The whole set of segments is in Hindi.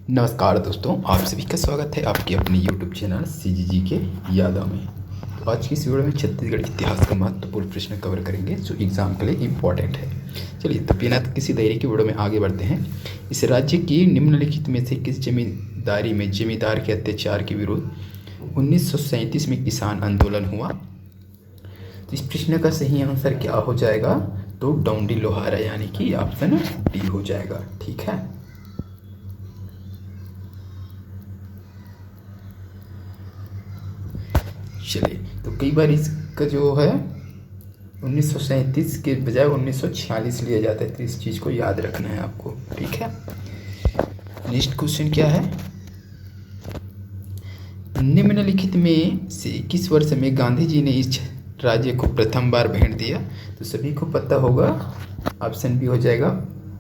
नमस्कार दोस्तों, आप सभी का स्वागत है आपके अपने YouTube चैनल CGG के यादों में। तो आज की इस वीडियो में छत्तीसगढ़ इतिहास का महत्वपूर्ण प्रश्न कवर करेंगे जो एग्जाम के लिए इम्पोर्टेंट है। चलिए तो बिना किसी देरी की वीडियो में आगे बढ़ते हैं। इस राज्य की निम्नलिखित में से किस जमींदार के अत्याचार के विरुद्ध 1937 में किसान आंदोलन हुआ? तो इस प्रश्न का सही आंसर क्या हो जाएगा? तो डोंडी लोहारा यानी कि ऑप्शन डी हो जाएगा। ठीक है, चलिए तो कई बार इसका जो है 1937 के बजाय 1946 लिया जाता है, तो इस चीज़ को याद रखना है आपको। ठीक है, नेक्स्ट क्वेश्चन क्या है? निम्नलिखित में से किस वर्ष में गांधी जी ने इस राज्य को प्रथम बार भेंट दिया? तो सभी को पता होगा, ऑप्शन बी हो जाएगा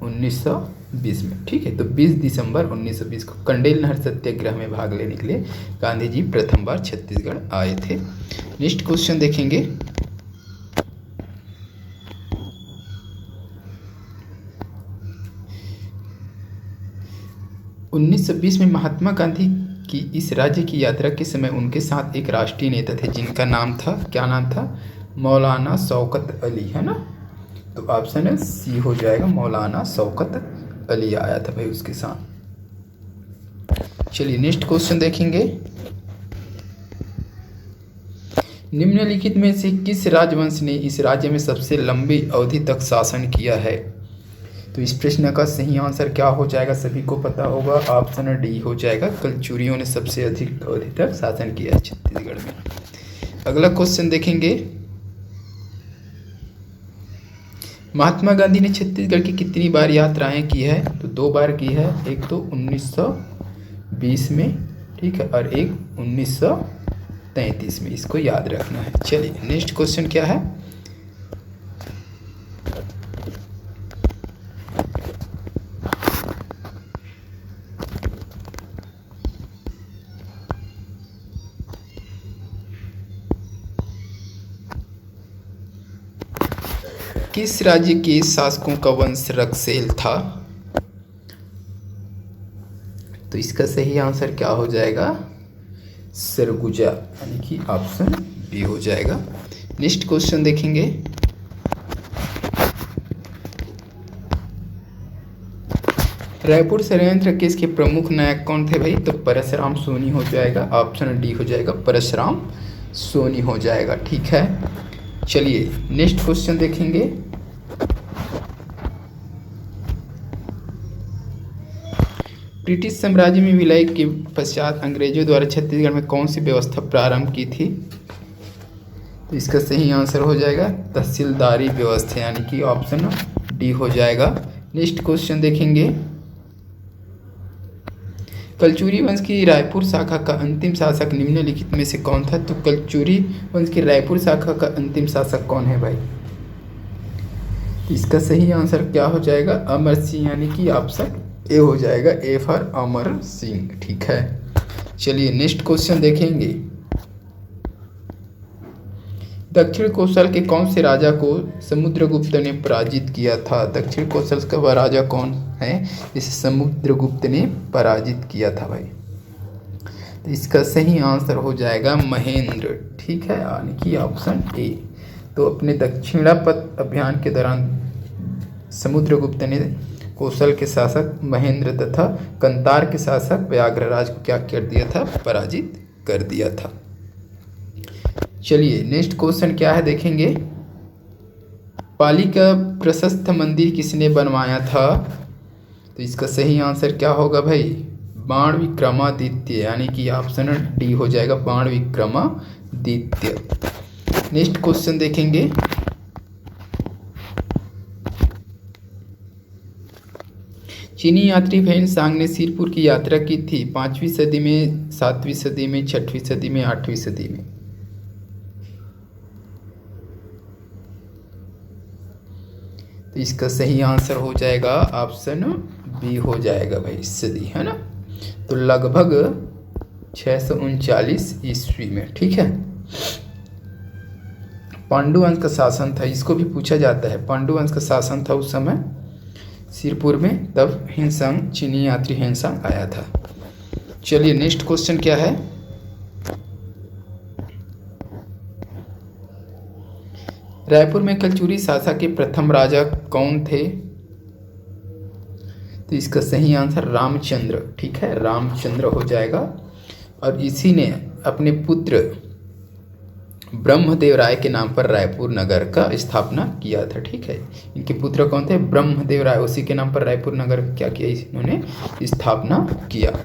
1920 में। ठीक है, तो 20 दिसंबर 1920 को कंडेल नहर सत्याग्रह में भाग लेने के लिए गांधी जी प्रथम बार छत्तीसगढ़ आए थे। नेक्स्ट क्वेश्चन देखेंगे। उन्नीस में महात्मा गांधी की इस राज्य की यात्रा के समय उनके साथ एक राष्ट्रीय नेता थे जिनका नाम था, क्या नाम था? मौलाना शौकत अली, है ना? तो ऑप्शन है सी हो जाएगा, मौलाना शौकत अली आया था भाई उसके साथ। चलिए नेक्स्ट क्वेश्चन देखेंगे। निम्नलिखित में से किस राजवंश ने इस राज्य में सबसे लंबी अवधि तक शासन किया है? तो इस प्रश्न का सही आंसर क्या हो जाएगा? सभी को पता होगा, ऑप्शन डी हो जाएगा, कलचुरियों ने सबसे अधिक अवधि तक शासन किया है छत्तीसगढ़ में। अगला क्वेश्चन देखेंगे। महात्मा गांधी ने छत्तीसगढ़ की कितनी बार यात्राएं की है? तो 2 बार की है, एक तो 1920 में, ठीक है, और एक 1933 में। इसको याद रखना है। चलिए नेक्स्ट क्वेश्चन क्या है? किस राज्य के शासकों का वंश रक्सेल था? तो इसका सही आंसर क्या हो जाएगा? सरगुजा, यानी कि ऑप्शन बी हो जाएगा। नेक्स्ट क्वेश्चन देखेंगे। रायपुर षड्यंत्र केस के प्रमुख नायक कौन थे भाई? तो परशुराम सोनी हो जाएगा, ऑप्शन डी हो जाएगा, परशुराम सोनी हो जाएगा। ठीक है, चलिए नेक्स्ट क्वेश्चन देखेंगे। ब्रिटिश साम्राज्य में विलय के पश्चात अंग्रेजों द्वारा छत्तीसगढ़ में कौन सी व्यवस्था प्रारंभ की थी? तो इसका सही आंसर हो जाएगा तहसीलदारी व्यवस्था, यानी कि ऑप्शन डी हो जाएगा। नेक्स्ट क्वेश्चन देखेंगे। कलचुरी वंश की रायपुर शाखा का अंतिम शासक निम्नलिखित में से कौन था? तो कलचुरी वंश की रायपुर शाखा का अंतिम शासक कौन है भाई? तो इसका सही आंसर क्या हो जाएगा? अमर सिंह, यानी कि ऑप्शन ए हो जाएगा, ए फॉर अमर सिंह। ठीक है, चलिए नेक्स्ट क्वेश्चन देखेंगे। दक्षिण कोसल के कौन से राजा को समुद्रगुप्त ने पराजित किया था? दक्षिण कोसल का राजा कौन है जिसे समुद्रगुप्त ने पराजित किया था भाई? तो इसका सही आंसर हो जाएगा महेंद्र। ठीक है, यानी कि ऑप्शन ए। तो अपने दक्षिणापथ अभियान के दौरान समुद्रगुप्त ने कौशल के शासक महेंद्र तथा कंतार के शासक व्याघ्रराज को क्या कर दिया था? पराजित कर दिया था। चलिए नेक्स्ट क्वेश्चन क्या है देखेंगे। पाली का प्रशस्त मंदिर किसने बनवाया था? तो इसका सही आंसर क्या होगा भाई? बाण विक्रमादित्य, यानी कि ऑप्शन डी हो जाएगा, बाण विक्रमादित्य। नेक्स्ट क्वेश्चन देखेंगे। चीनी यात्री फैन सांग ने सिरपुर की यात्रा की थी 5वीं सदी में, 7वीं सदी में, 6वीं सदी में, 8वीं सदी में? तो इसका सही आंसर हो जाएगा ऑप्शन बी हो जाएगा भाई, सदी, है ना? तो लगभग 639 ईस्वी में। ठीक है, पांडुवंश का शासन था, इसको भी पूछा जाता है। पांडुवंश का शासन था उस समय सिरपुर में, तब हिंसंग चीनी यात्री हिंसंग आया था। चलिए नेक्स्ट क्वेश्चन क्या है। रायपुर में कलचुरी शासक के प्रथम राजा कौन थे? तो इसका सही आंसर रामचंद्र, ठीक है, रामचंद्र हो जाएगा। और इसी ने अपने पुत्र ब्रह्मदेव राय के नाम पर रायपुर नगर का स्थापना किया था, ठीक है। इनके पुत्र कौन थे? ब्रह्मदेव राय, उसी के नाम पर रायपुर नगर क्या किया, इन्होंने स्थापना किया।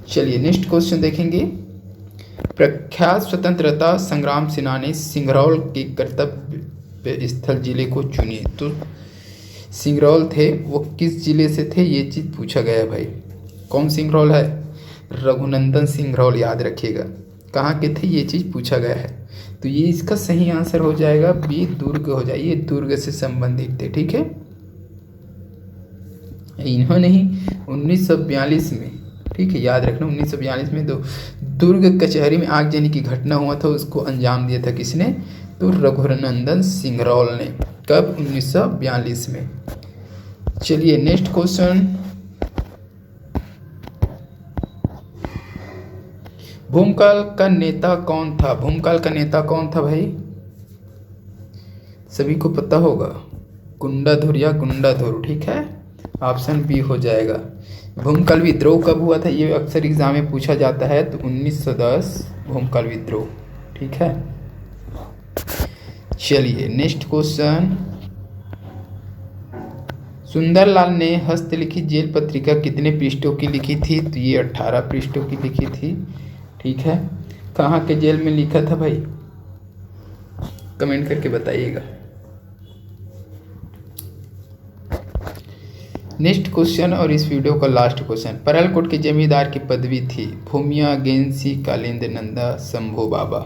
चलिए नेक्स्ट क्वेश्चन देखेंगे। प्रख्यात स्वतंत्रता संग्राम सेनानी सिंगरौल के कर्तव्य स्थल जिले को चुनिए। तो सिंगरौल थे, वो किस जिले से थे, ये चीज़ पूछा गया है भाई। कौन सिंगरौल है? रघुनंदन सिंगरौल, याद रखिएगा। कहाँ के थे, ये चीज़ पूछा गया है। तो ये इसका सही आंसर हो जाएगा बी, दुर्ग हो जाए। ये दुर्ग से संबंधित थे, ठीक है। इन्होंने ही 1942 में, ठीक है, याद रखना 1942 में तो दुर्ग कचहरी में आगजनी की घटना हुआ था, उसको अंजाम दिया था किसने? तो रघुनंदन सिंगरौल ने। कब? 1942 में। चलिए नेक्स्ट क्वेश्चन। भूमकाल का नेता कौन था? भूमकाल का नेता कौन था भाई? सभी को पता होगा, गुंडाधुर या गुंडाधुर, ठीक है, ऑप्शन बी हो जाएगा। भूमकाल विद्रोह कब हुआ था? ये अक्सर एग्जाम में पूछा जाता है। तो 1910 भूमकाल विद्रोह, ठीक है। चलिए नेक्स्ट क्वेश्चन। सुंदरलाल ने हस्तलिखित जेल पत्रिका कितने पृष्ठों की लिखी थी? तो ये 18 पृष्ठों की लिखी थी, ठीक है। कहाँ के जेल में लिखा था भाई? कमेंट करके बताइएगा। नेक्स्ट क्वेश्चन और इस वीडियो का लास्ट क्वेश्चन। परलकोट के जमींदार की पदवी थी? भूमिया, गेंसी, कालिंद नंदा, शंभू बाबा।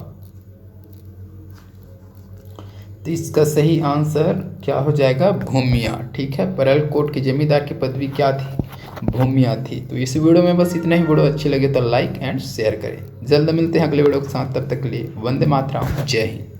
तो इसका सही आंसर क्या हो जाएगा? भूमिया, ठीक है। परलकोट के जमींदार की पदवी क्या थी? भूमिया थी। तो इस वीडियो में बस इतना ही। वीडियो अच्छी लगे तो लाइक एंड शेयर करें। जल्द मिलते हैं अगले वीडियो के साथ, तब तक के लिए वंदे मातरम, जय हिंद।